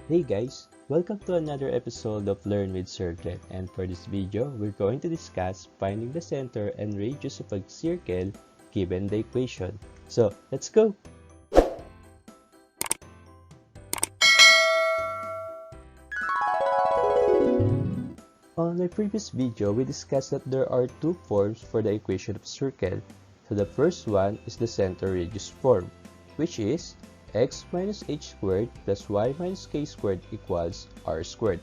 Hey guys, welcome to another episode of Learn with Circle, and for this video, we're going to discuss finding the center and radius of a circle given the equation. So, let's go! On my previous video, we discussed that there are two forms for the equation of circle. So the first one is the center radius form, which is x minus h squared plus y minus k squared equals r squared.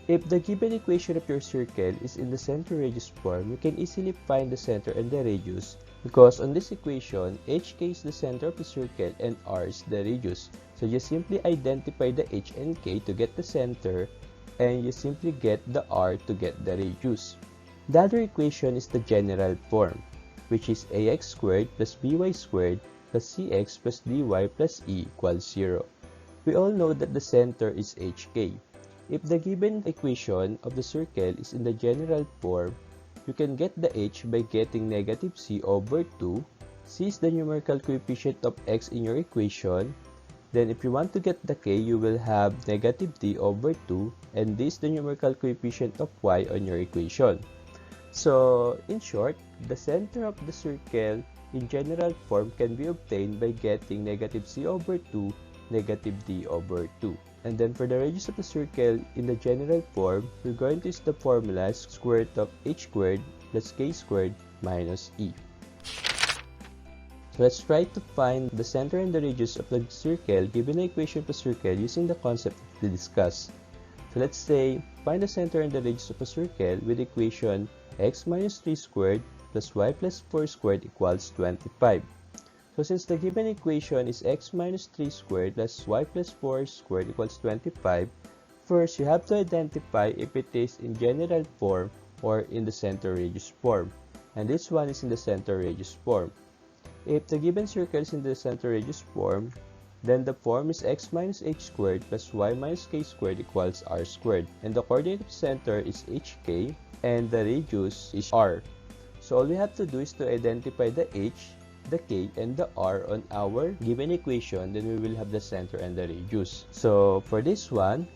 If the given equation of your circle is in the center radius form, you can easily find the center and the radius because on this equation, hk is the center of the circle and r is the radius. So you simply identify the h and k to get the center, and you simply get the r to get the radius. The other equation is the general form, which is ax squared plus by squared plus cx plus dy plus e equals 0. We all know that the center is hk. If the given equation of the circle is in the general form, you can get the h by getting negative c over 2. C is the numerical coefficient of x in your equation. Then if you want to get the k, you will have negative d over 2, and this is the numerical coefficient of y on your equation. So, in short, the center of the circle in general form can be obtained by getting negative c over 2, negative d over 2. And then for the radius of the circle in the general form, we're going to use the formula square root of h squared plus k squared minus e. So let's try to find the center and the radius of the circle given the equation of a circle using the concept we discussed. So let's say, find the center and the radius of a circle with the equation x minus 3 squared plus y plus 4 squared equals 25. So since the given equation is x minus 3 squared plus y plus 4 squared equals 25, first you have to identify if it is in general form or in the center radius form. And this one is in the center radius form. If the given circle is in the center radius form, then the form is x minus h squared plus y minus k squared equals r squared. And the coordinate of the center is hk and the radius is r. So all we have to do is to identify the h, the k, and the r on our given equation, then we will have the center and the radius. So for this one,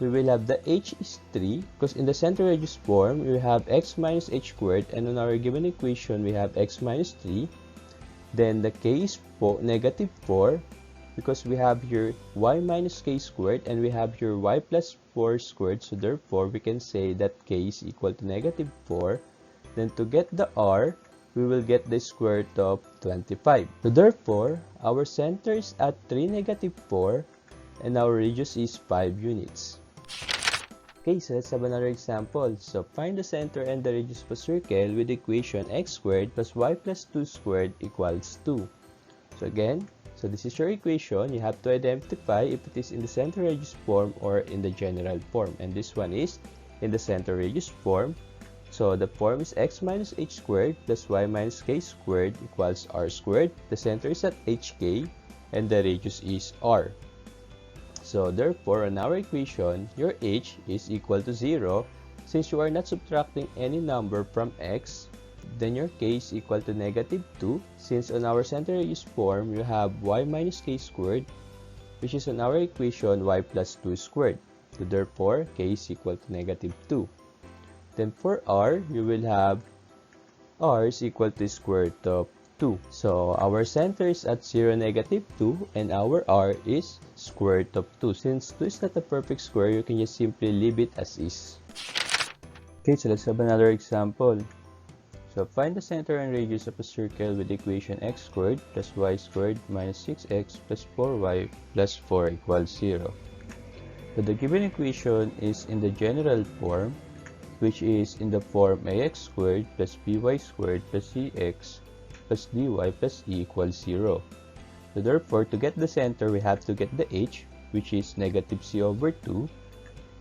we will have the h is 3 because in the center radius form, we have x minus h squared, and on our given equation, we have x minus 3. Then the k is negative 4 because we have here y minus k squared and we have here y plus 4 squared. So therefore, we can say that k is equal to negative 4. Then to get the r, we will get the square root of 25. So therefore, our center is at 3, negative 4 and our radius is 5 units. Okay, so let's have another example. So find the center and the radius of a circle with the equation x squared plus y plus 2 squared equals 2. So again, so this is your equation. You have to identify if it is in the center radius form or in the general form. And this one is in the center radius form. So the form is x minus h squared plus y minus k squared equals r squared. The center is at hk and the radius is r. So therefore, on our equation, your h is equal to 0. Since you are not subtracting any number from x, then your k is equal to negative 2. Since on our center radius form, you have y minus k squared, which is on our equation y plus 2 squared. So therefore, k is equal to negative 2. Then for r, you will have r is equal to square root of 2. So our center is at 0, negative 2, and our r is square root of 2. Since 2 is not a perfect square, you can just simply leave it as is. Okay, so let's have another example. So find the center and radius of a circle with the equation x squared plus y squared minus 6x plus 4y plus 4 equals 0. So the given equation is in the general form, which is in the form ax squared plus by squared plus cx plus dy plus e equals 0. So therefore, to get the center, we have to get the h, which is negative c over 2,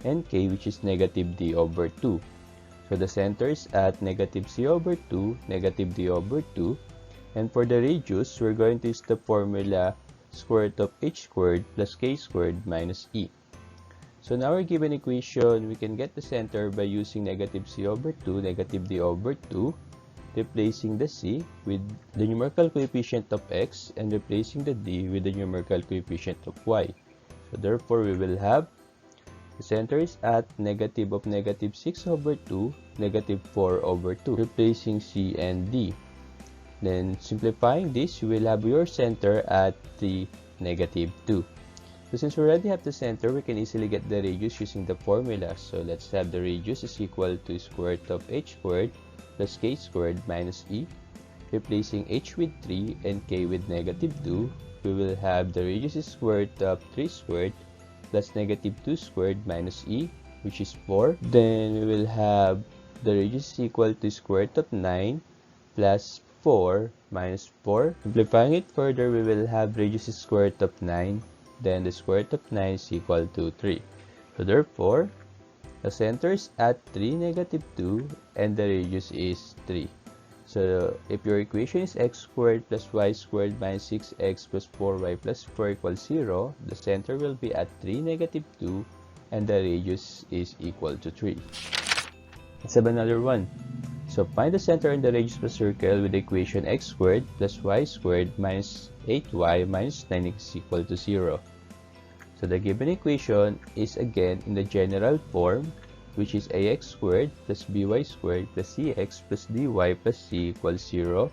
and k, which is negative d over 2. So the center is at negative c over 2, negative d over 2. And for the radius, we're going to use the formula square root of h squared plus k squared minus e. So in our given equation, we can get the center by using negative c over 2, negative d over 2, replacing the c with the numerical coefficient of x and replacing the d with the numerical coefficient of y. So therefore, we will have the center is at negative of negative 6 over 2, negative 4 over 2, replacing C and D. Then simplifying this, you will have your center at 3, negative 2. So since we already have the center, we can easily get the radius using the formula. So let's have the radius is equal to square root of h squared plus k squared minus e. Replacing h with 3 and k with negative 2, we will have the radius is square root of 3 squared plus negative 2 squared minus e, which is 4. Then we will have the radius is equal to square root of 9 plus 4 minus 4. Simplifying it further, we will have radius is square root of 9. Then the square root of 9 is equal to 3. So therefore, the center is at 3, negative 2, and the radius is 3. So if your equation is x squared plus y squared minus 6x plus 4y plus 4 equals 0, the center will be at 3, negative 2, and the radius is equal to 3. Let's have another one. So find the center and the radius of a circle with the equation x squared plus y squared minus 8y minus 9 is equal to 0. So the given equation is again in the general form, which is ax squared plus by squared plus cx plus dy plus c equals 0.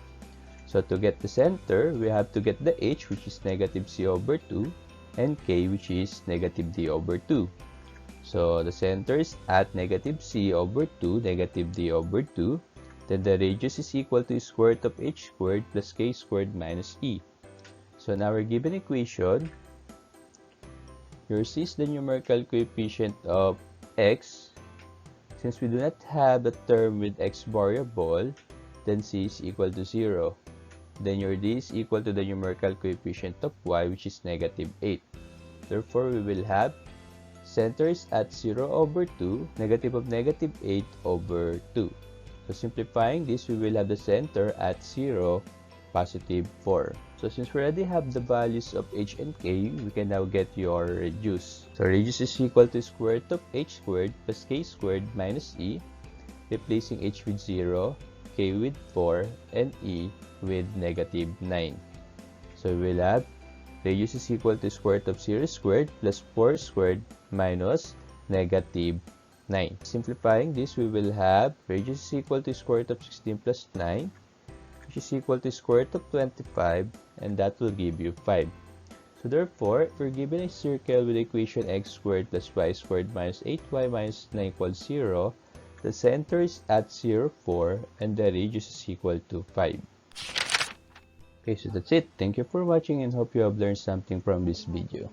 So to get the center, we have to get the h, which is negative c over 2, and k, which is negative d over 2. So the center is at negative c over 2, negative d over 2. Then the radius is equal to square root of h squared plus k squared minus e. So in our given equation, your c is the numerical coefficient of x. Since we do not have a term with x variable, then c is equal to 0. Then your d is equal to the numerical coefficient of y, which is negative 8. Therefore, we will have center is at 0 over 2, negative of negative 8 over 2. So simplifying this, we will have the center at 0, positive 4. So since we already have the values of h and k, we can now get your radius. So radius is equal to square root of h squared plus k squared minus e, replacing h with 0, k with 4, and e with negative 9. So we will have radius is equal to square root of 0 squared plus 4 squared minus negative 9. Simplifying this, we will have radius is equal to square root of 16 plus 9, which is equal to square root of 25, and that will give you 5. So therefore, if we're given a circle with the equation x squared plus y squared minus 8y minus 9 equals 0, the center is at 0, 4, and the radius is equal to 5. Okay, so that's it. Thank you for watching and hope you have learned something from this video.